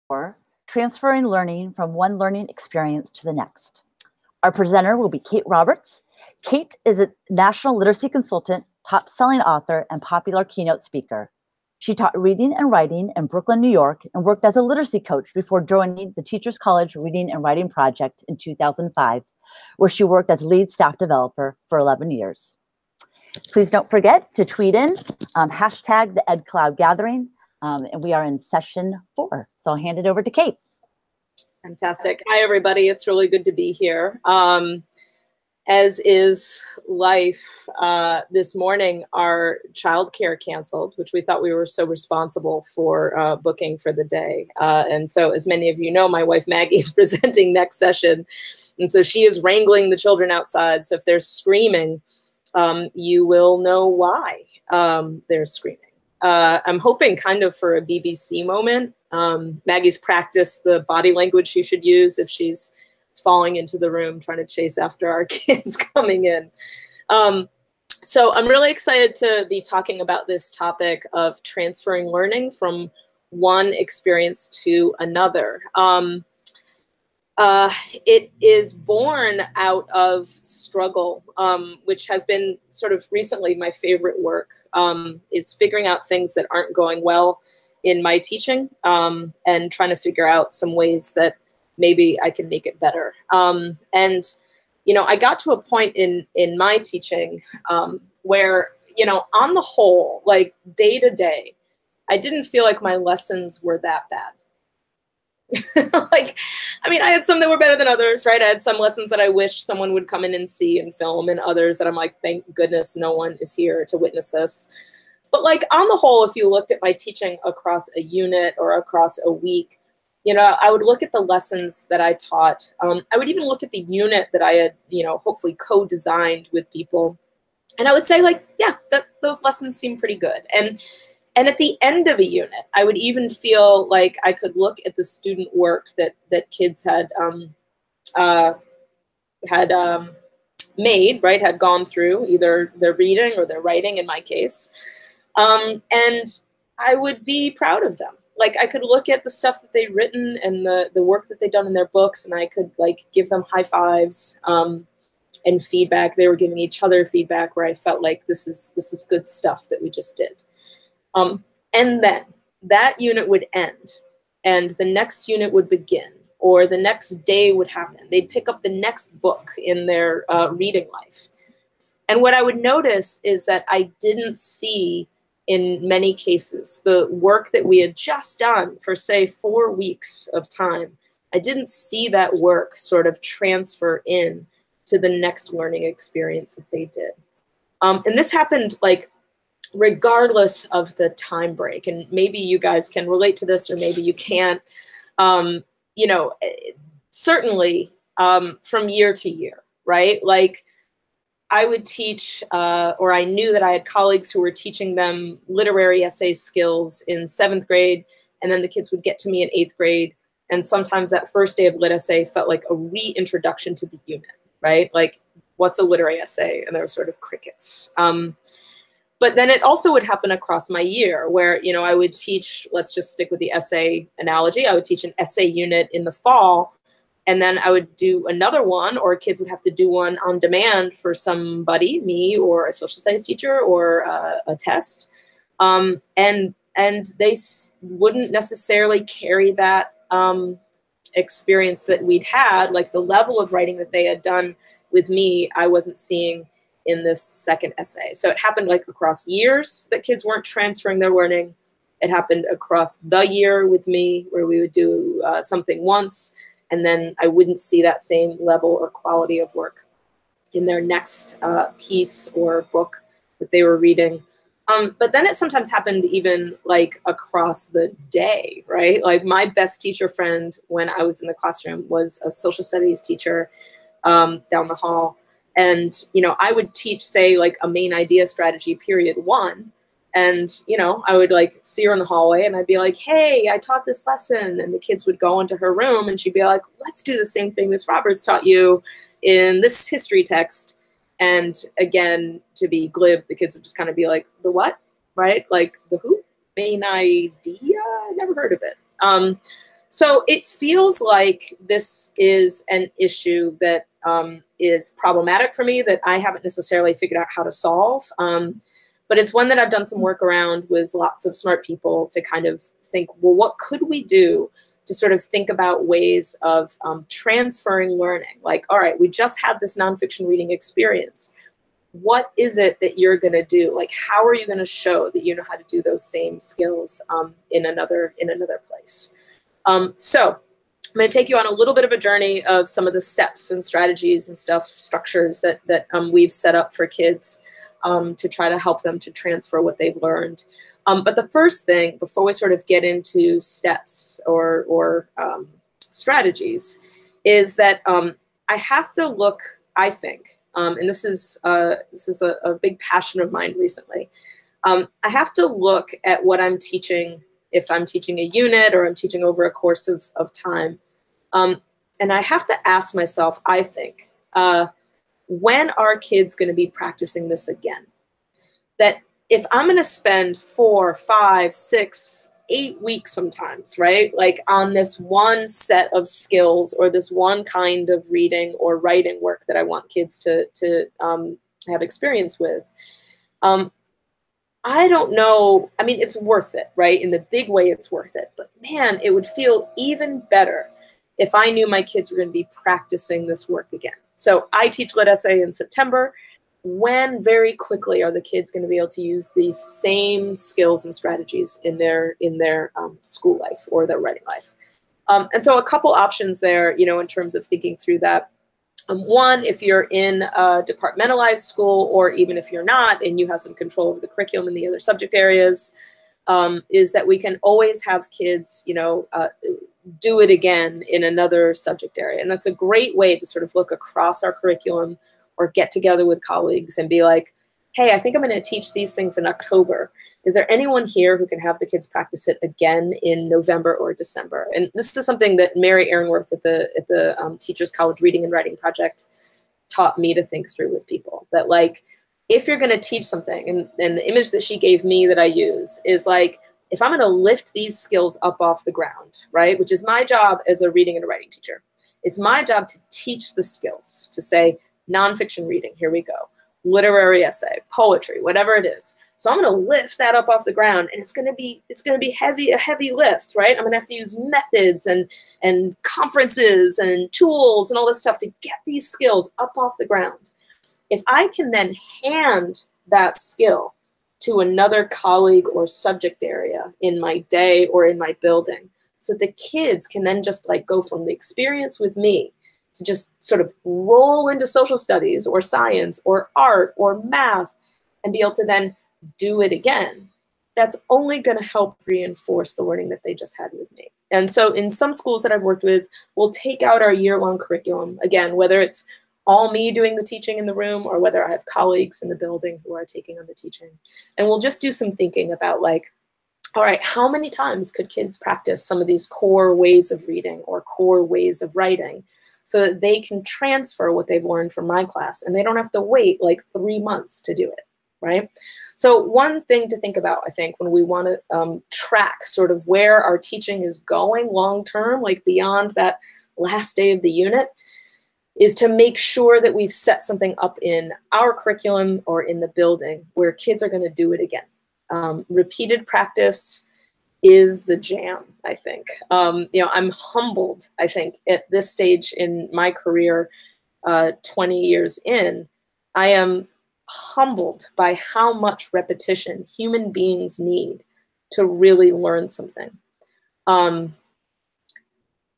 for Transferring Learning from One Learning Experience to the Next. Our presenter will be Kate Roberts. Kate is a national literacy consultant, top-selling author, and popular keynote speaker. She taught reading and writing in Brooklyn, New York, and worked as a literacy coach before joining the Teachers College Reading and Writing Project in 2005, where she worked as lead staff developer for 11 years. Please don't forget to tweet in hashtag the EdCloud Gathering, and we are in session 4. So I'll hand it over to Kate. Fantastic. Hi, everybody. It's really good to be here. As is life, this morning our childcare canceled, which we thought we were so responsible for booking for the day. And so, as many of you know, my wife Maggie is presenting next session. And so she is wrangling the children outside. So if they're screaming, you will know why they're screaming. I'm hoping kind of for a BBC moment. Maggie's practiced the body language she should use if she's falling into the room trying to chase after our kids coming in. So I'm really excited to be talking about this topic of transferring learning from one experience to another. It is born out of struggle, which has been sort of recently my favorite work, is figuring out things that aren't going well in my teaching, and trying to figure out some ways that maybe I can make it better. And, you know, I got to a point in my teaching where, you know, on the whole, like day to day, I didn't feel like my lessons were that bad. Like, I mean, I had some that were better than others, right? I had some lessons that I wish someone would come in and see and film, and others that I'm like, thank goodness no one is here to witness this. But like on the whole, if you looked at my teaching across a unit or across a week, you know, I would look at the lessons that I taught. I would even look at the unit that I had, you know, hopefully co-designed with people. And I would say like, yeah, those lessons seem pretty good. And at the end of a unit, I would even feel like I could look at the student work that kids had made, right, had gone through, either their reading or their writing in my case. And I would be proud of them. Like I could look at the stuff that they'd written and the work that they'd done in their books, and I could like give them high fives and feedback. They were giving each other feedback where I felt like this is good stuff that we just did. And then that unit would end and the next unit would begin, or the next day would happen. They'd pick up the next book in their reading life. And what I would notice is that I didn't see, in many cases, the work that we had just done for, say, 4 weeks of time. I didn't see that work sort of transfer in to the next learning experience that they did. And this happened like regardless of the time break. And maybe you guys can relate to this, or maybe you can't. You know, certainly from year to year, right? Like I would teach, or I knew that I had colleagues who were teaching them literary essay skills in 7th grade, and then the kids would get to me in 8th grade. And sometimes that first day of lit essay felt like a reintroduction to the unit, right? Like, what's a literary essay? And there were sort of crickets. But then it also would happen across my year where, you know, I would teach, let's just stick with the essay analogy. I would teach an essay unit in the fall, and then I would do another one, or kids would have to do one on demand for somebody, me or a social studies teacher or a test. And they wouldn't necessarily carry that experience that we'd had, like the level of writing that they had done with me, I wasn't seeing in this second essay. So it happened like across years that kids weren't transferring their learning. It happened across the year with me where we would do something once, and then I wouldn't see that same level or quality of work in their next piece or book that they were reading. But then it sometimes happened even like across the day, right? Like my best teacher friend when I was in the classroom was a social studies teacher down the hall. And, you know, I would teach, say, like a main idea strategy period 1. And, you know, I would like see her in the hallway and I'd be like, hey, I taught this lesson. And the kids would go into her room and she'd be like, let's do the same thing Miss Roberts taught you in this history text. And again, to be glib, the kids would just kind of be like, the what? Right? Like the who? Main idea? I never heard of it. So it feels like this is an issue that is problematic for me that I haven't necessarily figured out how to solve. But it's one that I've done some work around with lots of smart people to kind of think, well, what could we do to sort of think about ways of transferring learning? Like, all right, we just had this nonfiction reading experience. What is it that you're going to do? Like, how are you going to show that you know how to do those same skills in another place? So I'm going to take you on a little bit of a journey of some of the steps and strategies and structures that we've set up for kids to try to help them to transfer what they've learned. But the first thing, before we sort of get into steps or strategies, is that I have to look, I think, and this is a big passion of mine recently, I have to look at what I'm teaching, if I'm teaching a unit or I'm teaching over a course of time. And I have to ask myself, I think, when are kids going to be practicing this again? That if I'm going to spend 4, 5, 6, 8 weeks sometimes, right? Like on this one set of skills or this one kind of reading or writing work that I want kids to have experience with. I don't know. I mean, it's worth it, right? In the big way, it's worth it. But man, it would feel even better if I knew my kids were going to be practicing this work again. So I teach Lit Essay in September. When very quickly are the kids going to be able to use these same skills and strategies in their school life or their writing life? And so a couple options there, in terms of thinking through that. One, if you're in a departmentalized school, or even if you're not and you have some control over the curriculum and the other subject areas, is that we can always have kids, do it again in another subject area. And that's a great way to sort of look across our curriculum or get together with colleagues and be like, hey, I think I'm going to teach these things in October. Is there anyone here who can have the kids practice it again in November or December? And this is something that Mary Aaronworth at the Teachers College Reading and Writing Project taught me to think through with people. That like, if you're going to teach something, and the image that she gave me that I use is like, if I'm going to lift these skills up off the ground, right, which is my job as a reading and a writing teacher, it's my job to teach the skills, to say nonfiction reading, here we go, literary essay, poetry, whatever it is. So I'm going to lift that up off the ground, and it's going to be a heavy lift, right? I'm going to have to use methods and conferences and tools and all this stuff to get these skills up off the ground. If I can then hand that skill to another colleague or subject area in my day or in my building, so the kids can then just like go from the experience with me to just sort of roll into social studies or science or art or math and be able to then do it again, that's only going to help reinforce the learning that they just had with me. And so in some schools that I've worked with, we'll take out our year-long curriculum, again, whether it's all me doing the teaching in the room or whether I have colleagues in the building who are taking on the teaching. And we'll just do some thinking about like, all right, how many times could kids practice some of these core ways of reading or core ways of writing so that they can transfer what they've learned from my class and they don't have to wait like 3 months to do it, right? So one thing to think about, I think, when we want to track sort of where our teaching is going long-term, like beyond that last day of the unit, is to make sure that we've set something up in our curriculum or in the building where kids are going to do it again. Repeated practice is the jam, I think. I'm humbled, I think, at this stage in my career, 20 years in, I am humbled by how much repetition human beings need to really learn something.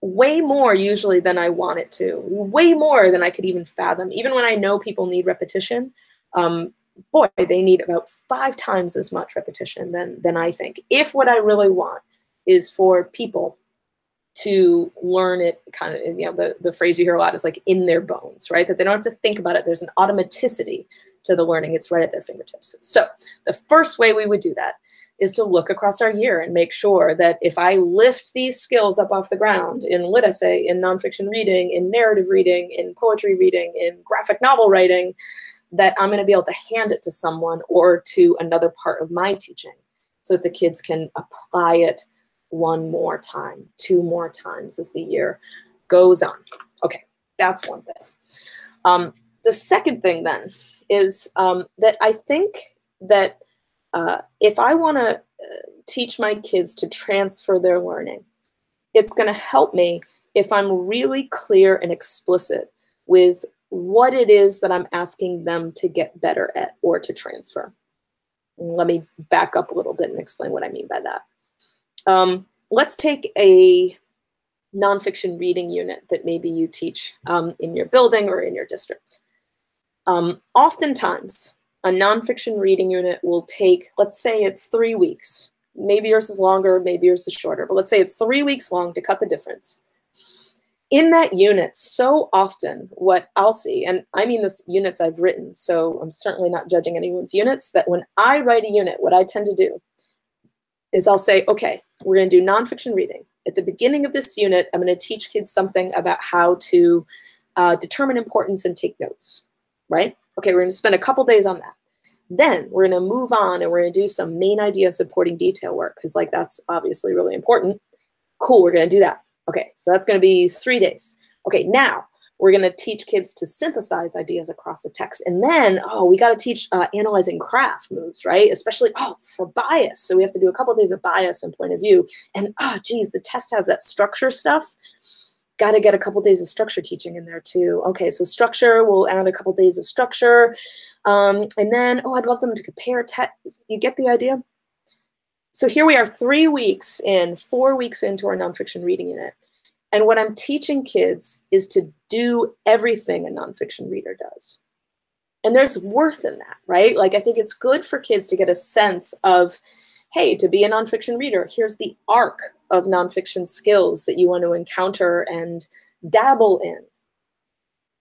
Way more usually than I want it to, way more than I could even fathom. Even when I know people need repetition, boy, they need about 5 times as much repetition than I think. If what I really want is for people to learn it kind of, the phrase you hear a lot is like in their bones, right? That they don't have to think about it. There's an automaticity to the learning. It's right at their fingertips. So the first way we would do that is to look across our year and make sure that if I lift these skills up off the ground in lit essay, in nonfiction reading, in narrative reading, in poetry reading, in graphic novel writing, that I'm going to be able to hand it to someone or to another part of my teaching so that the kids can apply it one more time, two more times as the year goes on. Okay, that's one thing. The second thing then is that I think that if I want to teach my kids to transfer their learning, it's going to help me if I'm really clear and explicit with what it is that I'm asking them to get better at or to transfer. Let me back up a little bit and explain what I mean by that. Let's take a nonfiction reading unit that maybe you teach in your building or in your district. Oftentimes, a nonfiction reading unit will take, let's say it's 3 weeks. Maybe yours is longer, maybe yours is shorter, but let's say it's 3 weeks long to cut the difference. In that unit, so often what I'll see, and I mean this units I've written, so I'm certainly not judging anyone's units, that when I write a unit, what I tend to do is I'll say, okay, we're going to do nonfiction reading. At the beginning of this unit, I'm going to teach kids something about how to determine importance and take notes, right? Okay, we're going to spend a couple days on that. Then we're going to move on and we're going to do some main idea and supporting detail work because like that's obviously really important. Cool, we're going to do that. Okay, so that's going to be 3 days. Okay, now we're going to teach kids to synthesize ideas across the text. And then, oh, we got to teach analyzing craft moves, right? Especially, for bias. So we have to do a couple of days of bias and point of view. And, geez, the test has that structure stuff. Got to get a couple days of structure teaching in there too. Okay, so structure, we'll add a couple days of structure. And then, I'd love them to compare text. You get the idea? So here we are 3 weeks in, 4 weeks into our nonfiction reading unit. And what I'm teaching kids is to do everything a nonfiction reader does. And there's worth in that, right? Like, I think it's good for kids to get a sense of, hey, to be a nonfiction reader, here's the arc of nonfiction skills that you want to encounter and dabble in.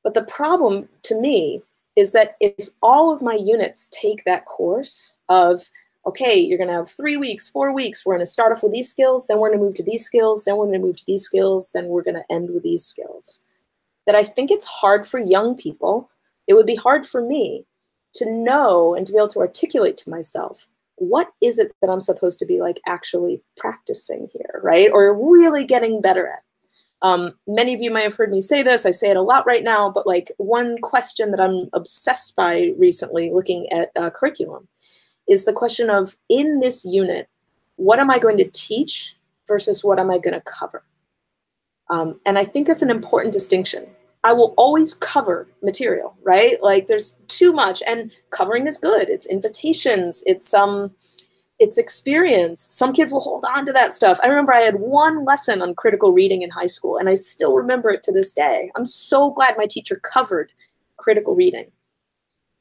But the problem to me is that if all of my units take that course of, okay, you're going to have 3 weeks, 4 weeks. We're going to start off with these skills, then we're going to move to these skills, then we're going to move to these skills, then we're going to end with these skills. That I think it's hard for young people. It would be hard for me to know and to be able to articulate to myself, what is it that I'm supposed to be like actually practicing here, right? Or really getting better at. Many of you might have heard me say this. I say it a lot right now, but like one question that I'm obsessed by recently looking at curriculum is the question of, in this unit, what am I going to teach versus what am I going to cover? And I think that's an important distinction. I will always cover material, right? Like there's too much, and covering is good. It's invitations, it's experience. Some kids will hold on to that stuff. I remember I had one lesson on critical reading in high school, and I still remember it to this day. I'm so glad my teacher covered critical reading.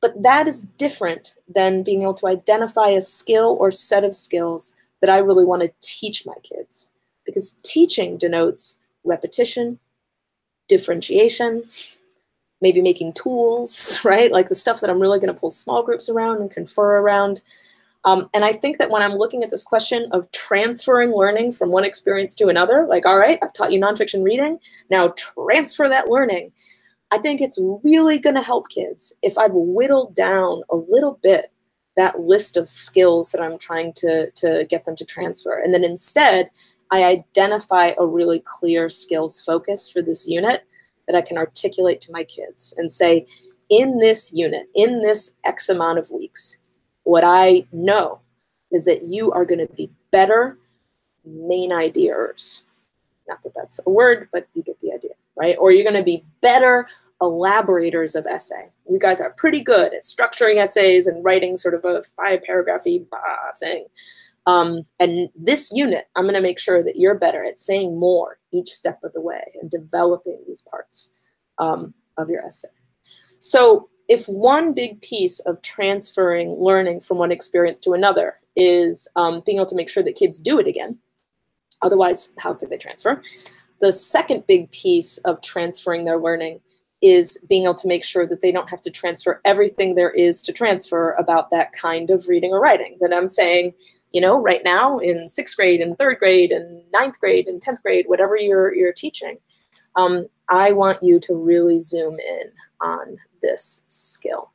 But that is different than being able to identify a skill or set of skills that I really want to teach my kids. Because teaching denotes repetition, differentiation, maybe making tools, right? Like the stuff that I'm really going to pull small groups around and confer around. And I think that when I'm looking at this question of transferring learning from one experience to another, like, all right, I've taught you nonfiction reading, now transfer that learning. I think it's really going to help kids if I've whittled down a little bit that list of skills that I'm trying to get them to transfer. And then instead, I identify a really clear skills focus for this unit that I can articulate to my kids and say, in this unit, in this X amount of weeks, what I know is that you are going to be better main ideas. Not that that's a word, but you get the idea, right? Or you're going to be better elaborators of essay. You guys are pretty good at structuring essays and writing sort of a 5-paragraphy thing. And this unit, I'm going to make sure that you're better at saying more each step of the way and developing these parts of your essay. So if one big piece of transferring learning from one experience to another is being able to make sure that kids do it again, otherwise, how could they transfer? The second big piece of transferring their learning is being able to make sure that they don't have to transfer everything there is to transfer about that kind of reading or writing. That I'm saying, you know, right now in 6th grade and 3rd grade and 9th grade and 10th grade, whatever you're teaching, I want you to really zoom in on this skill.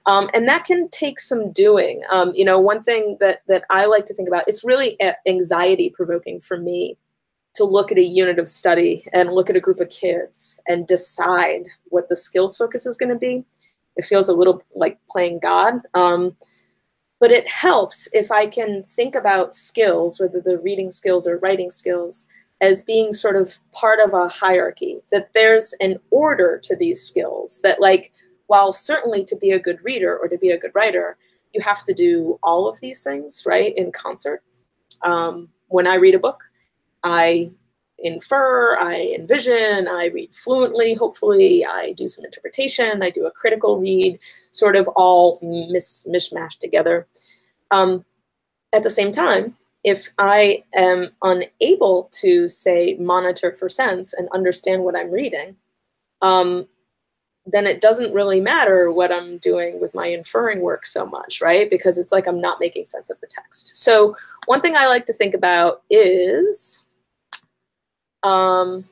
And that can take some doing. You know, one thing that I like to think about, it's really anxiety provoking for me to look at a unit of study and look at a group of kids and decide what the skills focus is going to be. It feels a little like playing God. But it helps if I can think about skills, whether they're reading skills or writing skills, as being sort of part of a hierarchy, that there's an order to these skills, that like, while certainly to be a good reader or to be a good writer, you have to do all of these things, right, in concert. When I read a book, I infer, I envision, I read fluently, hopefully, I do some interpretation, I do a critical read, sort of all mishmashed together. At the same time, if I am unable to, say, monitor for sense and understand what I'm reading, then it doesn't really matter what I'm doing with my inferring work so much, right? Because it's like I'm not making sense of the text. So one thing I like to think about is, hold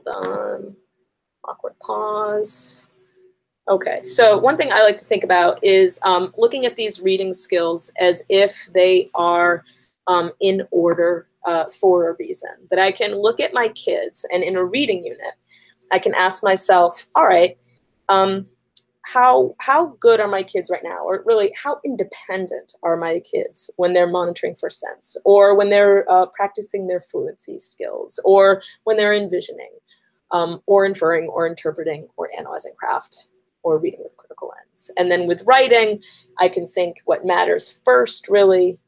on, awkward pause. Okay, so one thing I like to think about is looking at these reading skills as if they are in order for a reason. That I can look at my kids, and in a reading unit, I can ask myself, all right, how good are my kids right now? Or really, how independent are my kids when they're monitoring for sense, or when they're practicing their fluency skills, or when they're envisioning, or inferring, or interpreting, or analyzing craft, or reading with a critical lens. And then with writing, I can think what matters first really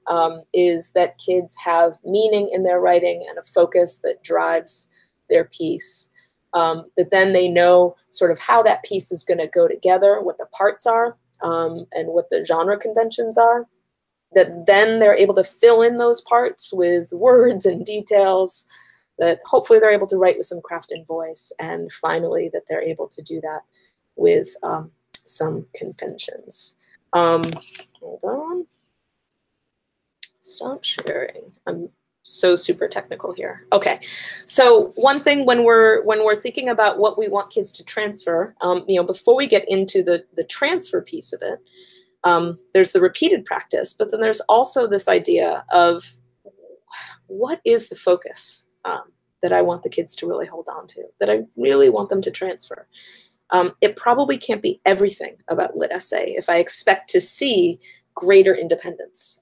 is that kids have meaning in their writing and a focus that drives their piece. That then they know sort of how that piece is going to go together, what the parts are, and what the genre conventions are. That then they're able to fill in those parts with words and details, that hopefully they're able to write with some craft and voice, and finally that they're able to do that with some conventions. Hold on. Stop sharing. I'm so super technical here. Okay, so one thing when we're thinking about what we want kids to transfer, you know, before we get into the transfer piece of it, there's the repeated practice, but then there's also this idea of what is the focus that I want the kids to really hold on to, that I really want them to transfer. It probably can't be everything about lit essay if I expect to see greater independence,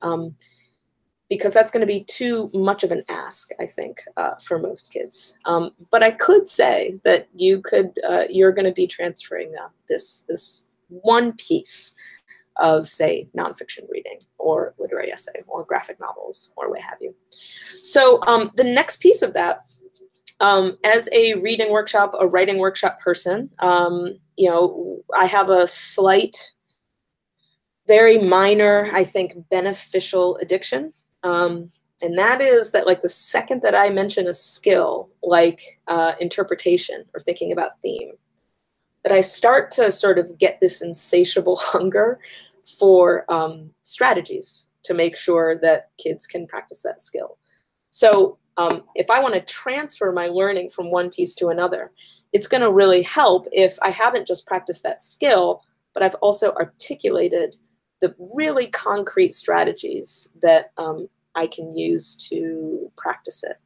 because that's going to be too much of an ask, I think, for most kids. But I could say that you're going to be transferring this one piece of, say, nonfiction reading or literary essay or graphic novels or what have you. So the next piece of that, as a reading workshop, a writing workshop person, you know, I have a slight, very minor, I think, beneficial addiction. And that is that, like, the second that I mention a skill, like interpretation or thinking about theme, that I start to sort of get this insatiable hunger for strategies to make sure that kids can practice that skill. So if I want to transfer my learning from one piece to another, it's going to really help if I haven't just practiced that skill, but I've also articulated the really concrete strategies that I can use to practice it.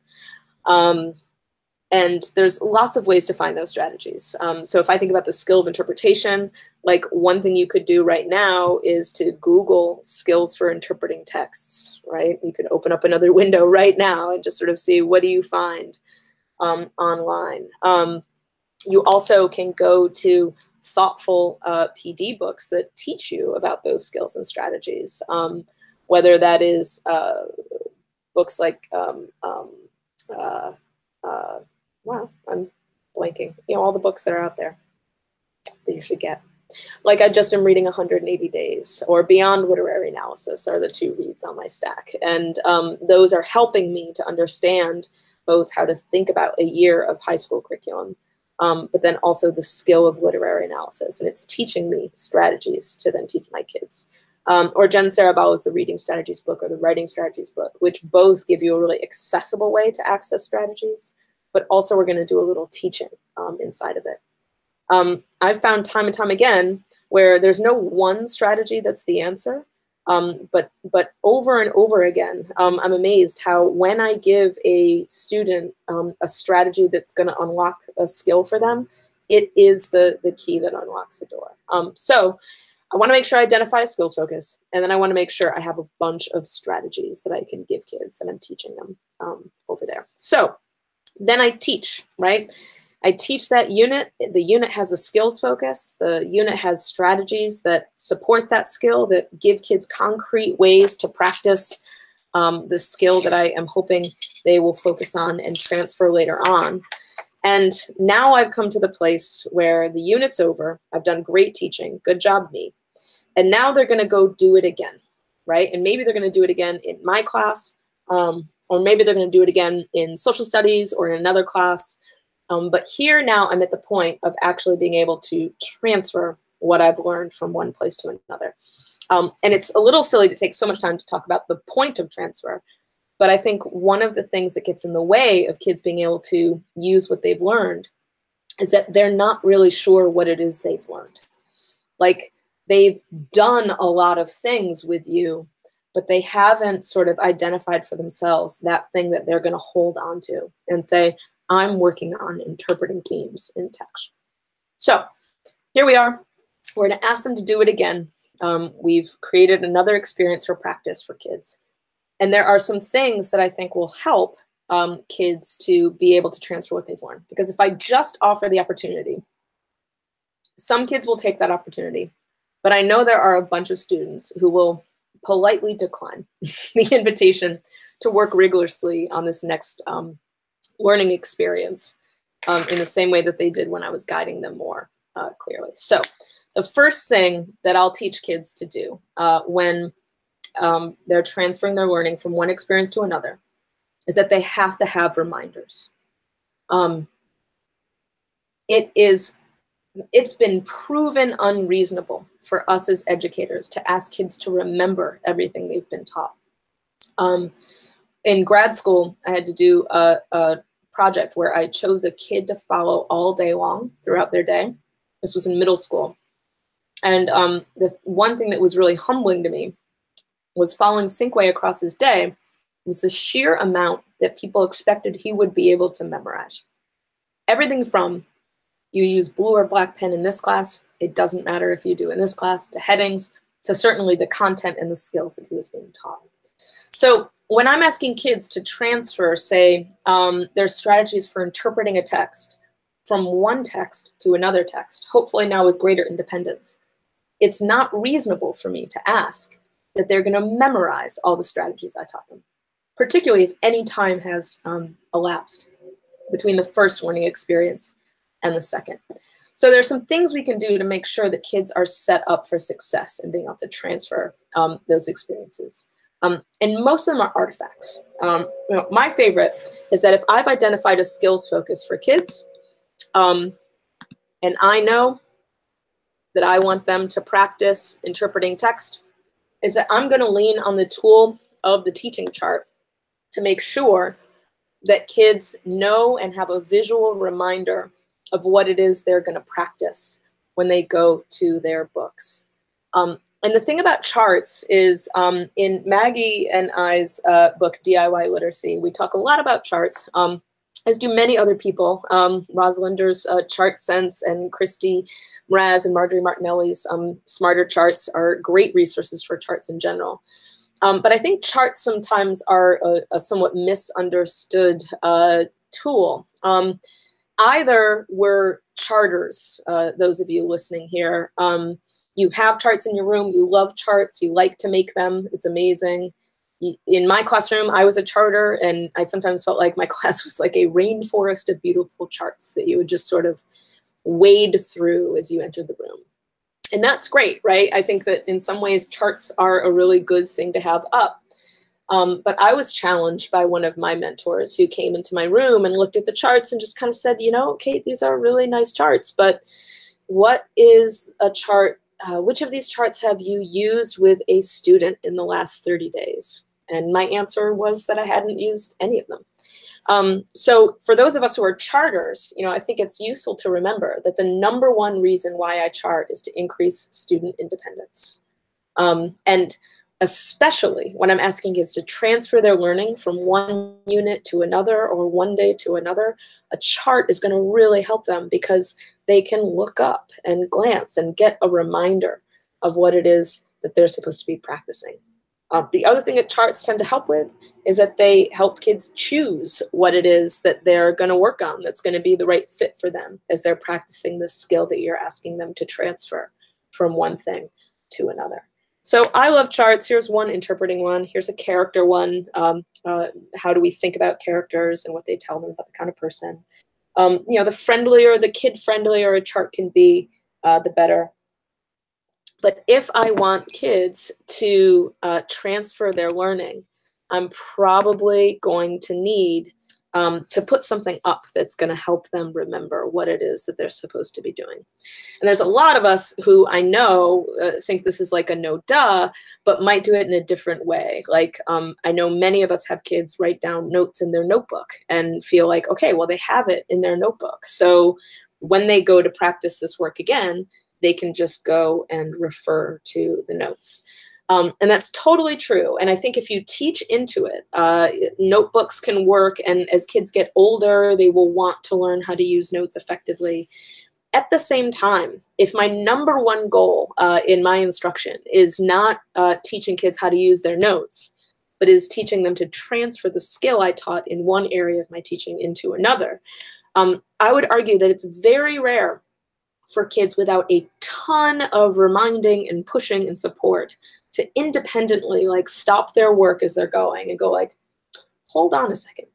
And there's lots of ways to find those strategies. So if I think about the skill of interpretation, like one thing you could do right now is to Google skills for interpreting texts, right? You could open up another window right now and just sort of see, what do you find online? You also can go to thoughtful PD books that teach you about those skills and strategies, whether that is books like, wow, I'm blanking, you know, all the books that are out there that you should get. Like, I just am reading 180 Days or Beyond Literary Analysis are the two reads on my stack. And those are helping me to understand both how to think about a year of high school curriculum, but then also the skill of literary analysis. And it's teaching me strategies to then teach my kids. Or Jen Sarabal's The Reading Strategies book or the Writing Strategies book, which both give you a really accessible way to access strategies, but also we're going to do a little teaching inside of it. I've found time and time again where there's no one strategy that's the answer. But over and over again, I'm amazed how when I give a student a strategy that's going to unlock a skill for them, it is the key that unlocks the door. So I want to make sure I identify a skills focus, and then I want to make sure I have a bunch of strategies that I can give kids that I'm teaching them over there. So then I teach, right? I teach that unit. The unit has a skills focus. The unit has strategies that support that skill, that give kids concrete ways to practice the skill that I am hoping they will focus on and transfer later on. And now I've come to the place where the unit's over. I've done great teaching. Good job, me. And now they're going to go do it again, right? And maybe they're going to do it again in my class, or maybe they're going to do it again in social studies or in another class. But here now I'm at the point of actually being able to transfer what I've learned from one place to another. And it's a little silly to take so much time to talk about the point of transfer. But I think one of the things that gets in the way of kids being able to use what they've learned is that they're not really sure what it is they've learned. Like, they've done a lot of things with you, but they haven't sort of identified for themselves that thing that they're going to hold on to and say, I'm working on interpreting themes in text. So here we are. We're going to ask them to do it again. We've created another experience for practice for kids. And there are some things that I think will help kids to be able to transfer what they've learned. Because if I just offer the opportunity, some kids will take that opportunity. But I know there are a bunch of students who will politely decline the invitation to work rigorously on this next learning experience in the same way that they did when I was guiding them more clearly. So the first thing that I'll teach kids to do when they're transferring their learning from one experience to another is that they have to have reminders. It's been proven unreasonable for us as educators to ask kids to remember everything they've been taught. In grad school, I had to do a project where I chose a kid to follow all day long throughout their day. This was in middle school. And the one thing that was really humbling to me was following Cinquay across his day was the sheer amount that people expected he would be able to memorize. Everything from you use blue or black pen in this class, it doesn't matter if you do in this class, to headings, to certainly the content and the skills that he was being taught. So when I'm asking kids to transfer, say, their strategies for interpreting a text from one text to another text, hopefully now with greater independence, it's not reasonable for me to ask that they're going to memorize all the strategies I taught them, particularly if any time has elapsed between the first learning experience and the second. So there's some things we can do to make sure that kids are set up for success and being able to transfer those experiences. And most of them are artifacts. My favorite is that if I've identified a skills focus for kids, and I know that I want them to practice interpreting text, is that I'm going to lean on the tool of the teaching chart to make sure that kids know and have a visual reminder of what it is they're going to practice when they go to their books. And the thing about charts is in Maggie and I's book, DIY Literacy, we talk a lot about charts, as do many other people. Rosalinder's Chart Sense and Christy Mraz and Marjorie Martinelli's Smarter Charts are great resources for charts in general. But I think charts sometimes are a somewhat misunderstood tool. Either we're charters, those of you listening here. You have charts in your room, you love charts, you like to make them, it's amazing. In my classroom, I was a charter, and I sometimes felt like my class was like a rainforest of beautiful charts that you would just sort of wade through as you entered the room. And that's great, right? I think that in some ways, charts are a really good thing to have up. But I was challenged by one of my mentors who came into my room and looked at the charts and just kind of said, you know, Kate, these are really nice charts, but what is a chart? Which of these charts have you used with a student in the last 30 days? And my answer was that I hadn't used any of them. So for those of us who are charters, I think it's useful to remember that the number one reason why I chart is to increase student independence. And especially when I'm asking kids to transfer their learning from one unit to another or one day to another, a chart is going to really help them because they can look up and glance and get a reminder of what it is that they're supposed to be practicing. The other thing that charts tend to help with is that they help kids choose what it is that they're going to work on that's going to be the right fit for them as they're practicing the skill that you're asking them to transfer from one thing to another. So I love charts. Here's one interpreting one. Here's a character one. How do we think about characters and what they tell them about the kind of person? The friendlier, the kid-friendlier a chart can be, the better. But if I want kids to transfer their learning, I'm probably going to need to put something up that's going to help them remember what it is that they're supposed to be doing. And there's a lot of us who I know think this is like a no duh, but might do it in a different way. Like I know many of us have kids write down notes in their notebook and feel like, okay, well, they have it in their notebook. So when they go to practice this work again, they can just go and refer to the notes. And that's totally true. And I think if you teach into it, notebooks can work. And as kids get older, they will want to learn how to use notes effectively. At the same time, if my number one goal in my instruction is not teaching kids how to use their notes, but is teaching them to transfer the skill I taught in one area of my teaching into another, I would argue that it's very rare for kids without a ton of reminding and pushing and support to independently like stop their work as they're going and go like, hold on a second,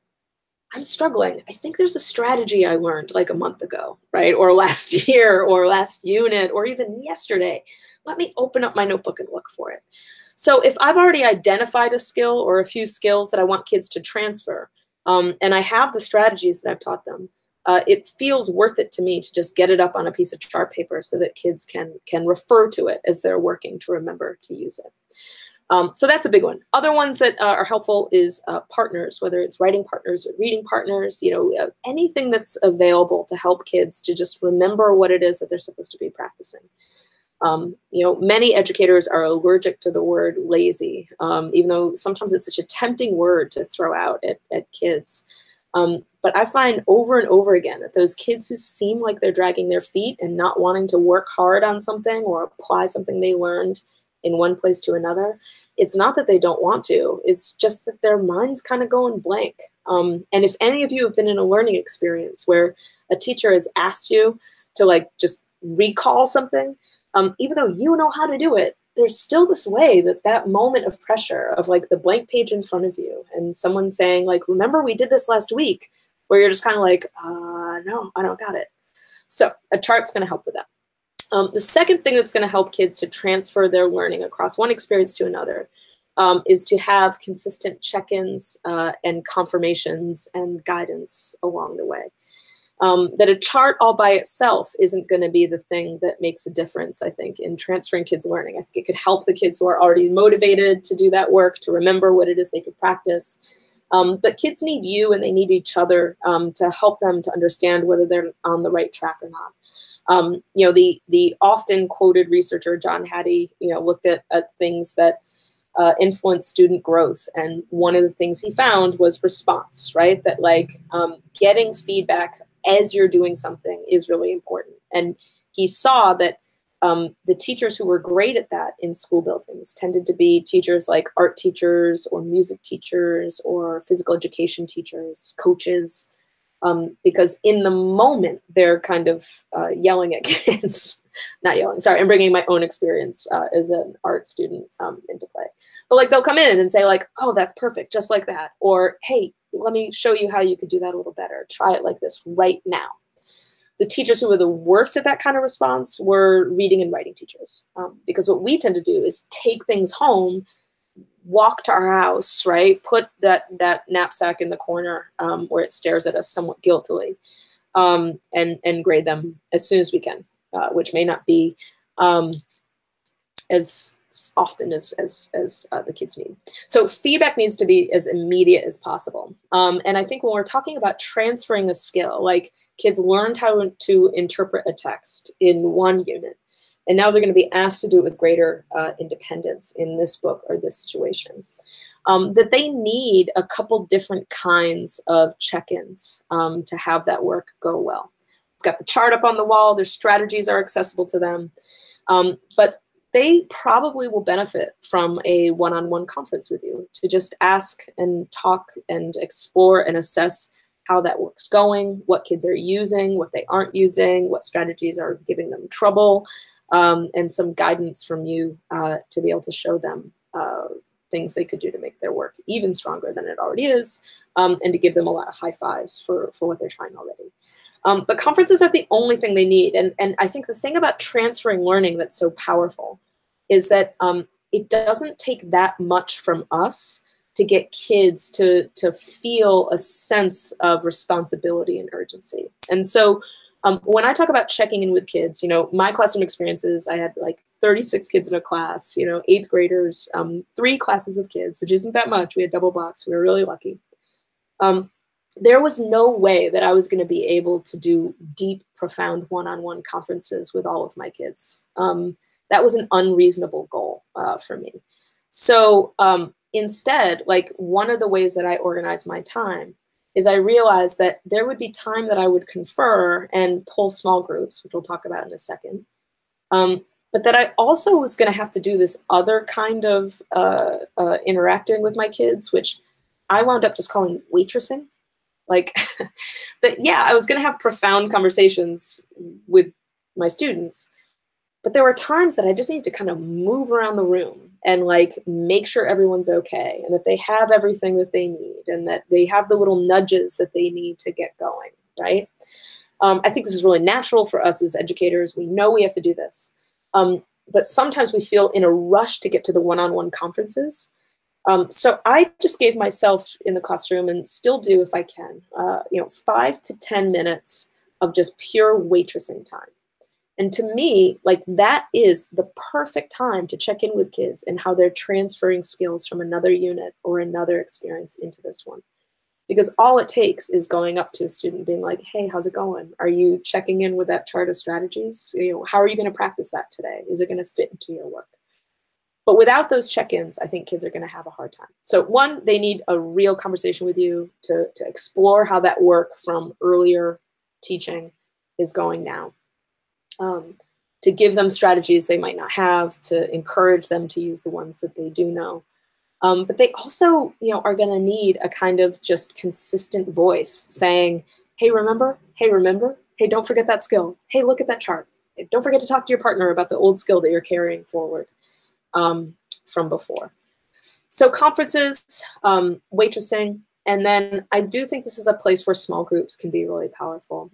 I'm struggling. I think there's a strategy I learned like a month ago, right? Or last year or last unit or even yesterday. Let me open up my notebook and look for it. So if I've already identified a skill or a few skills that I want kids to transfer, and I have the strategies that I've taught them, it feels worth it to me to just get it up on a piece of chart paper so that kids can refer to it as they're working to remember to use it. So that's a big one. Other ones that are helpful is partners, whether it's writing partners or reading partners, anything that's available to help kids to just remember what it is that they're supposed to be practicing. Many educators are allergic to the word lazy, even though sometimes it's such a tempting word to throw out at kids. But I find over and over again that those kids who seem like they're dragging their feet and not wanting to work hard on something or apply something they learned in one place to another, it's not that they don't want to, it's just that their mind's kind of going blank. And if any of you have been in a learning experience where a teacher has asked you to like just recall something, even though you know how to do it, there's still this way that moment of pressure of like the blank page in front of you and someone saying like, remember we did this last week, where you're just kind of like, no, I don't got it. So a chart's going to help with that. The second thing that's going to help kids to transfer their learning across one experience to another is to have consistent check-ins and confirmations and guidance along the way. That a chart all by itself isn't going to be the thing that makes a difference, I think, in transferring kids' learning. I think it could help the kids who are already motivated to do that work, to remember what it is they could practice. But kids need you and they need each other to help them to understand whether they're on the right track or not. The often quoted researcher, John Hattie, looked at things that influence student growth. And one of the things he found was response, right? That like getting feedback as you're doing something is really important. And he saw that the teachers who were great at that in school buildings tended to be teachers like art teachers or music teachers or physical education teachers, coaches, because in the moment they're kind of yelling at kids, not yelling, sorry, I'm bringing my own experience as an art student into play. But like they'll come in and say like, oh, that's perfect, just like that. Or, hey, let me show you how you could do that a little better. Try it like this right now. The teachers who were the worst at that kind of response were reading and writing teachers. Because what we tend to do is take things home, walk to our house, right? Put that knapsack in the corner where it stares at us somewhat guiltily, and grade them as soon as we can, which may not be as often as the kids need. So feedback needs to be as immediate as possible. And I think when we're talking about transferring a skill, like kids learned how to interpret a text in one unit, and now they're going to be asked to do it with greater independence in this book or this situation, that they need a couple different kinds of check-ins to have that work go well. We've got the chart up on the wall. Their strategies are accessible to them. But they probably will benefit from a one-on-one conference with you to just ask and talk and explore and assess how that work's going, what kids are using, what they aren't using, what strategies are giving them trouble, and some guidance from you to be able to show them things they could do to make their work even stronger than it already is, and to give them a lot of high fives for what they're trying already. But conferences are the only thing they need. And I think the thing about transferring learning that's so powerful is that it doesn't take that much from us to get kids to feel a sense of responsibility and urgency. And so when I talk about checking in with kids, my classroom experiences, I had like 36 kids in a class, 8th graders, 3 classes of kids, which isn't that much. We had double blocks. We were really lucky. There was no way that I was going to be able to do deep, profound one-on-one conferences with all of my kids. That was an unreasonable goal for me. So instead, like one of the ways that I organize my time is I realized that there would be time that I would confer and pull small groups, which we'll talk about in a second. But that I also was going to have to do this other kind of interacting with my kids, which I wound up just calling waitressing. Like, that, yeah, I was going to have profound conversations with my students, but there were times that I just needed to kind of move around the room and like make sure everyone's okay and that they have everything that they need and that they have the little nudges that they need to get going, right? I think this is really natural for us as educators. We know we have to do this. But sometimes we feel in a rush to get to the one-on-one conferences. So I just gave myself in the classroom, and still do if I can, 5 to 10 minutes of just pure waitressing time. And to me, like that is the perfect time to check in with kids and how they're transferring skills from another unit or another experience into this one. Because all it takes is going up to a student being like, hey, how's it going? Are you checking in with that chart of strategies? How are you going to practice that today? Is it going to fit into your work? But without those check-ins, I think kids are going to have a hard time. So one, they need a real conversation with you to explore how that work from earlier teaching is going now. To give them strategies they might not have, to encourage them to use the ones that they do know. But they also, are going to need a kind of just consistent voice saying, hey, remember? Hey, remember? Hey, don't forget that skill. Hey, look at that chart. Hey, don't forget to talk to your partner about the old skill that you're carrying forward from before. So conferences, waitressing, and then I do think this is a place where small groups can be really powerful.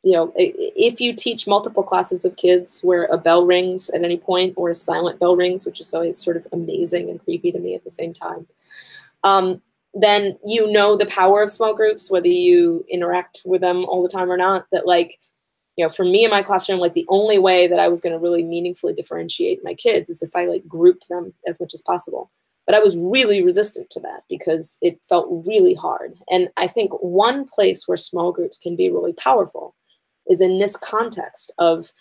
If you teach multiple classes of kids where a bell rings at any point or a silent bell rings, which is always sort of amazing and creepy to me at the same time, then the power of small groups, whether you interact with them all the time or not, that for me in my classroom, like the only way that I was going to really meaningfully differentiate my kids is if I grouped them as much as possible. But I was really resistant to that because it felt really hard. And I think one place where small groups can be really powerful is in this context of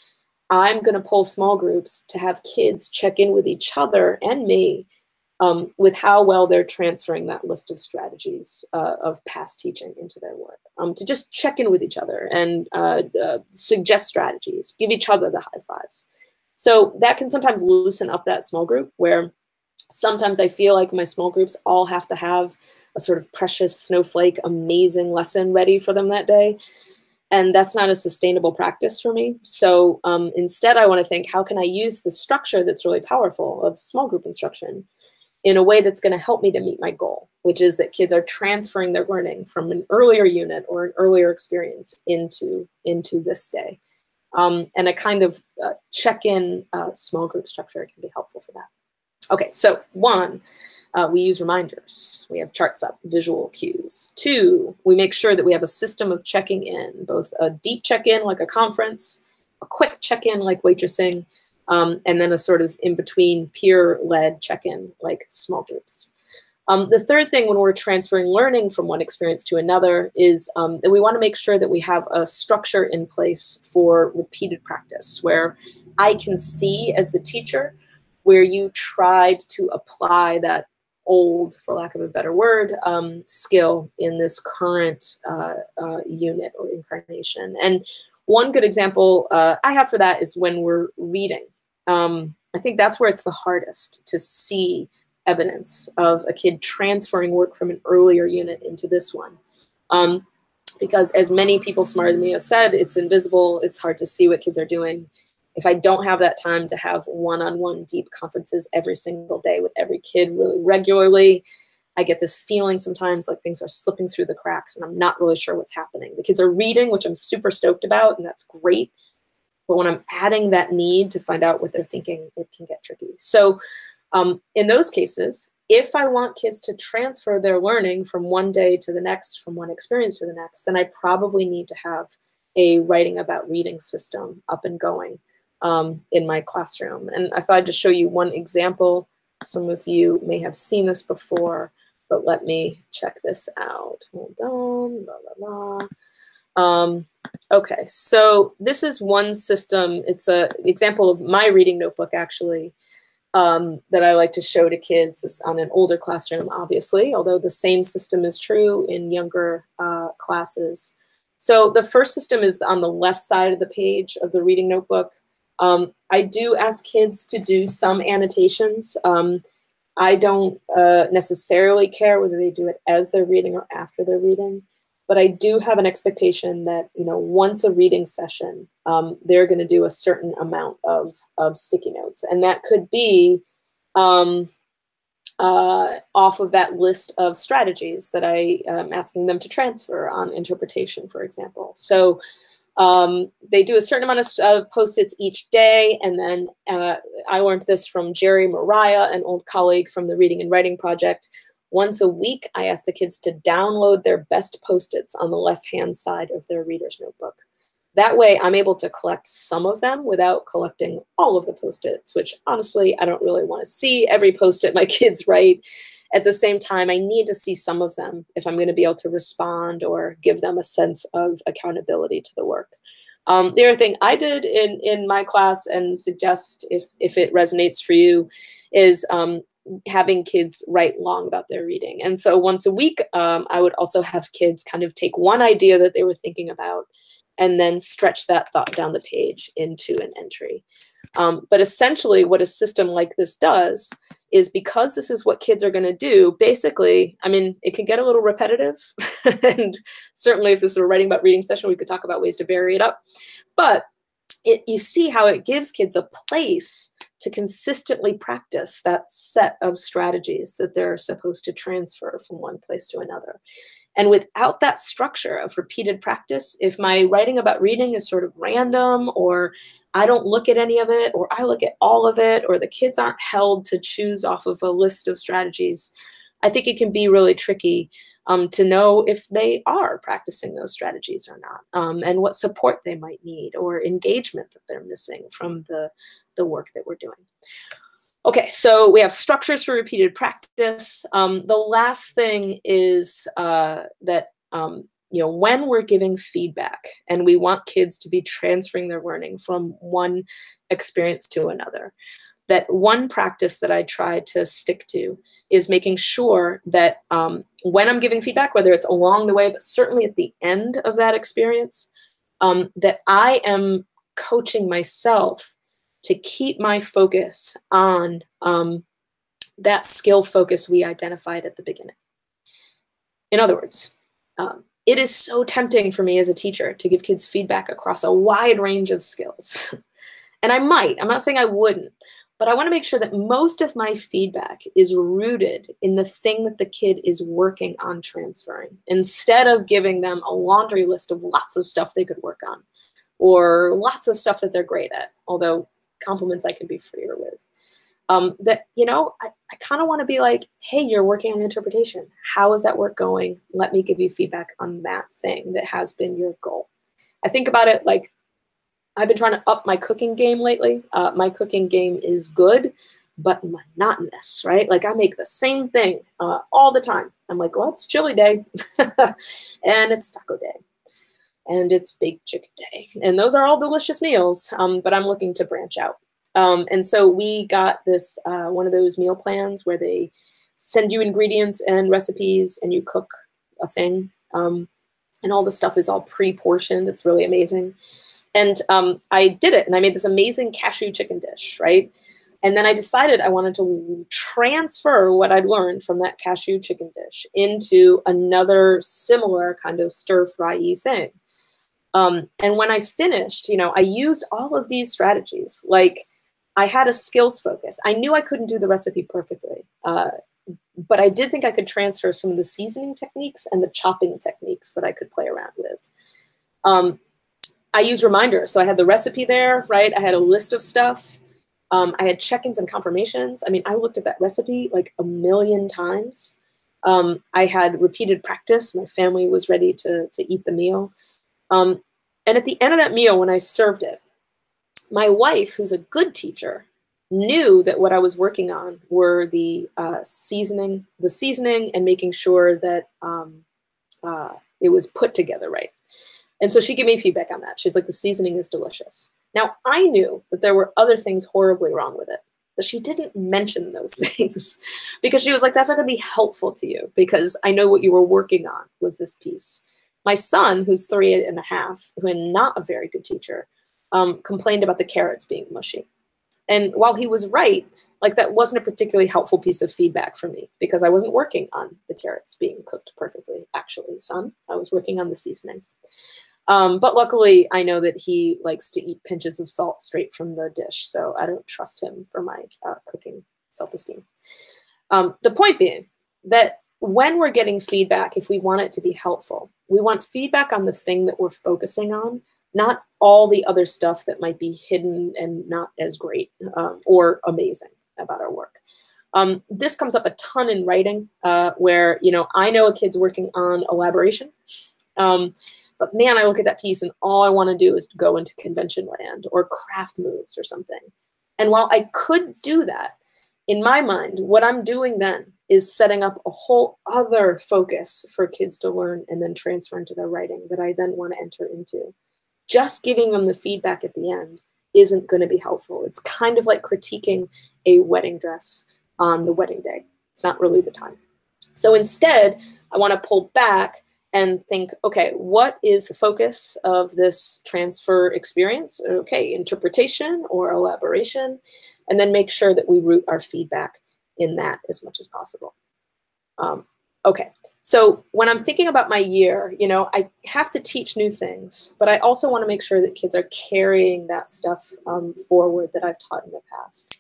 I'm going to pull small groups to have kids check in with each other and me with how well they're transferring that list of strategies of past teaching into their work. To just check in with each other and suggest strategies, give each other the high fives. So that can sometimes loosen up that small group where sometimes I feel like my small groups all have to have a sort of precious snowflake, amazing lesson ready for them that day. And that's not a sustainable practice for me. So instead, I want to think, how can I use the structure that's really powerful of small group instruction in a way that's going to help me to meet my goal, which is that kids are transferring their learning from an earlier unit or an earlier experience into this day. And a kind of check-in small group structure can be helpful for that. Okay, so one, we use reminders. We have charts up, visual cues. 2, we make sure that we have a system of checking in, both a deep check-in like a conference, a quick check-in like waitressing, and then a sort of in-between peer-led check-in, like small groups. The third thing when we're transferring learning from one experience to another is that we want to make sure that we have a structure in place for repeated practice, where I can see as the teacher where you tried to apply that old, for lack of a better word, skill in this current unit or incarnation. And one good example I have for that is when we're reading. I think that's where it's the hardest to see evidence of a kid transferring work from an earlier unit into this one. Because as many people smarter than me have said, it's invisible, it's hard to see what kids are doing. If I don't have that time to have one-on-one deep conferences every single day with every kid really regularly, I get this feeling sometimes like things are slipping through the cracks and I'm not really sure what's happening. The kids are reading, which I'm super stoked about, and that's great. But when I'm adding that need to find out what they're thinking, it can get tricky. So in those cases, if I want kids to transfer their learning from one day to the next, from one experience to the next, then I probably need to have a writing about reading system up and going in my classroom. And I thought I'd just show you one example. Some of you may have seen this before, but let me check this out. Hold on, blah, blah, blah. Okay, so this is one system. It's an example of my reading notebook, actually, that I like to show to kids. It's on an older classroom, obviously, although the same system is true in younger classes. So the first system is on the left side of the page of the reading notebook. I do ask kids to do some annotations. I don't necessarily care whether they do it as they're reading or after they're reading, but I do have an expectation that, you know, once a reading session, they're going to do a certain amount of sticky notes. And that could be off of that list of strategies that I am asking them to transfer on interpretation, for example. So they do a certain amount of Post-its each day. And then I learned this from Jerry Mariah, an old colleague from the Reading and Writing Project. Once a week, I ask the kids to download their best Post-its on the left-hand side of their reader's notebook. That way, I'm able to collect some of them without collecting all of the Post-its, which honestly, I don't really want to see every Post-it my kids write. At the same time, I need to see some of them if I'm going to be able to respond or give them a sense of accountability to the work. The other thing I did in my class, and suggest if it resonates for you, is having kids write long about their reading. And so once a week, I would also have kids kind of take one idea that they were thinking about and then stretch that thought down the page into an entry. But essentially what a system like this does is, because this is what kids are going to do, basically, I mean, it can get a little repetitive. And certainly if this were writing about reading session, we could talk about ways to vary it up. But you see how it gives kids a place to consistently practice that set of strategies that they're supposed to transfer from one place to another. And without that structure of repeated practice, if my writing about reading is sort of random, or I don't look at any of it, or I look at all of it, or the kids aren't held to choose off of a list of strategies, I think it can be really tricky to know if they are practicing those strategies or not, and what support they might need or engagement that they're missing from the work that we're doing. Okay, so we have structures for repeated practice. The last thing is that when we're giving feedback and we want kids to be transferring their learning from one experience to another, that one practice that I try to stick to is making sure that when I'm giving feedback, whether it's along the way, but certainly at the end of that experience, that I am coaching myself to keep my focus on that skill focus we identified at the beginning. In other words, it is so tempting for me as a teacher to give kids feedback across a wide range of skills. And I might, I'm not saying I wouldn't, but I want to make sure that most of my feedback is rooted in the thing that the kid is working on transferring, instead of giving them a laundry list of lots of stuff they could work on, or lots of stuff that they're great at, although compliments I can be freer with. I kind of want to be like, hey, you're working on interpretation. How is that work going? Let me give you feedback on that thing that has been your goal. I think about it like I've been trying to up my cooking game lately. My cooking game is good, but monotonous, right? Like I make the same thing all the time. I'm like, well, it's chili day and it's taco day and it's baked chicken day. And those are all delicious meals, but I'm looking to branch out. And so we got this, one of those meal plans where they send you ingredients and recipes and you cook a thing. And all the stuff is all pre-portioned. It's really amazing. And I did it and I made this amazing cashew chicken dish, right? And then I decided I wanted to transfer what I'd learned from that cashew chicken dish into another similar kind of stir-fry-y thing. And when I finished, you know, I used all of these strategies. Like I had a skills focus. I knew I couldn't do the recipe perfectly, but I did think I could transfer some of the seasoning techniques and the chopping techniques that I could play around with. I used reminders. So I had the recipe there, right? I had a list of stuff. I had check-ins and confirmations. I mean, I looked at that recipe like a million times. I had repeated practice. My family was ready to eat the meal. And at the end of that meal, when I served it, my wife, who's a good teacher, knew that what I was working on were the seasoning and making sure that it was put together right. And so she gave me feedback on that. She's like, the seasoning is delicious. Now, I knew that there were other things horribly wrong with it, but she didn't mention those things because she was like, that's not going to be helpful to you because I know what you were working on was this piece. My son, who's 3.5, who is not a very good teacher, complained about the carrots being mushy. And while he was right, like that wasn't a particularly helpful piece of feedback for me because I wasn't working on the carrots being cooked perfectly. Actually, son, I was working on the seasoning. But luckily, I know that he likes to eat pinches of salt straight from the dish, so I don't trust him for my cooking self-esteem. The point being that when we're getting feedback, if we want it to be helpful, we want feedback on the thing that we're focusing on, not all the other stuff that might be hidden and not as great or amazing about our work. This comes up a ton in writing where, you know, I know a kid's working on elaboration. But man, I look at that piece and all I want to do is to go into convention land or craft moves or something. And while I could do that, in my mind, what I'm doing then is setting up a whole other focus for kids to learn and then transfer into their writing that I then want to enter into. Just giving them the feedback at the end isn't going to be helpful. It's kind of like critiquing a wedding dress on the wedding day. It's not really the time. So instead, I want to pull back and think, okay, what is the focus of this transfer experience? Okay, interpretation or elaboration, and then make sure that we root our feedback in that as much as possible. Okay, so when I'm thinking about my year, you know, I have to teach new things, but I also want to make sure that kids are carrying that stuff forward that I've taught in the past.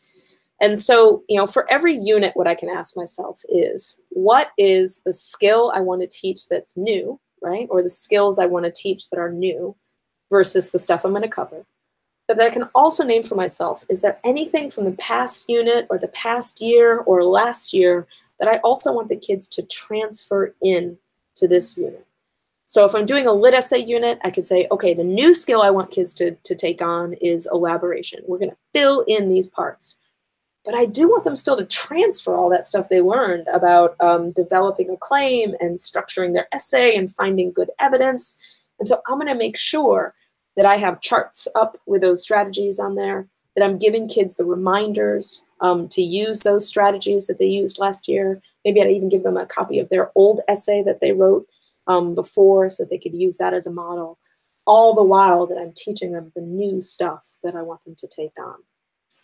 And so, you know, for every unit, what I can ask myself is, what is the skill I want to teach that's new, right? Or the skills I want to teach that are new versus the stuff I'm going to cover. But that I can also name for myself, is there anything from the past unit or the past year or last year that I also want the kids to transfer in to this unit? So if I'm doing a lit essay unit, I could say, okay, the new skill I want kids to take on is elaboration. We're going to fill in these parts. But I do want them still to transfer all that stuff they learned about developing a claim and structuring their essay and finding good evidence. And so I'm going to make sure that I have charts up with those strategies on there, that I'm giving kids the reminders to use those strategies that they used last year. Maybe I'd even give them a copy of their old essay that they wrote before so that they could use that as a model, all the while that I'm teaching them the new stuff that I want them to take on.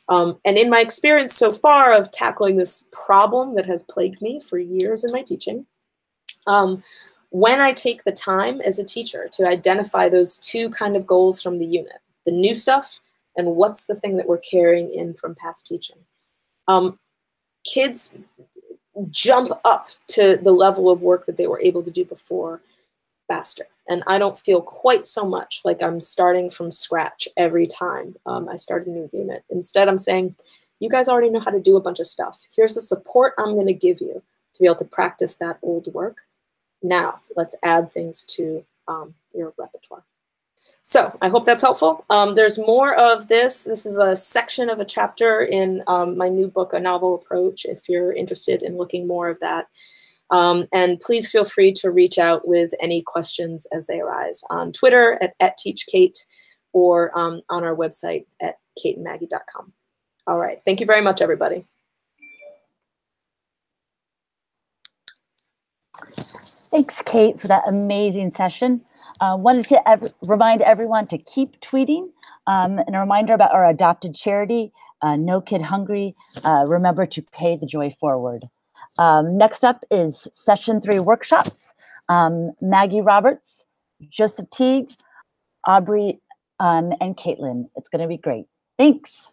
And in my experience so far of tackling this problem that has plagued me for years in my teaching, when I take the time as a teacher to identify those two kind of goals from the unit, the new stuff and what's the thing that we're carrying in from past teaching, kids jump up to the level of work that they were able to do before faster. And I don't feel quite so much like I'm starting from scratch every time I start a new unit. Instead, I'm saying, you guys already know how to do a bunch of stuff. Here's the support I'm going to give you to be able to practice that old work. Now, let's add things to your repertoire. So I hope that's helpful. There's more of this. This is a section of a chapter in my new book, A Novel Approach, if you're interested in looking more of that. And please feel free to reach out with any questions as they arise on Twitter at TeachKate or on our website at kateandmaggie.com. All right. Thank you very much, everybody. Thanks, Kate, for that amazing session. Wanted to remind everyone to keep tweeting, and a reminder about our adopted charity, No Kid Hungry. Remember to pay the joy forward. Next up is session 3 workshops. Maggie Roberts, Joseph Teague, Aubrey, and Caitlin. It's going to be great. Thanks.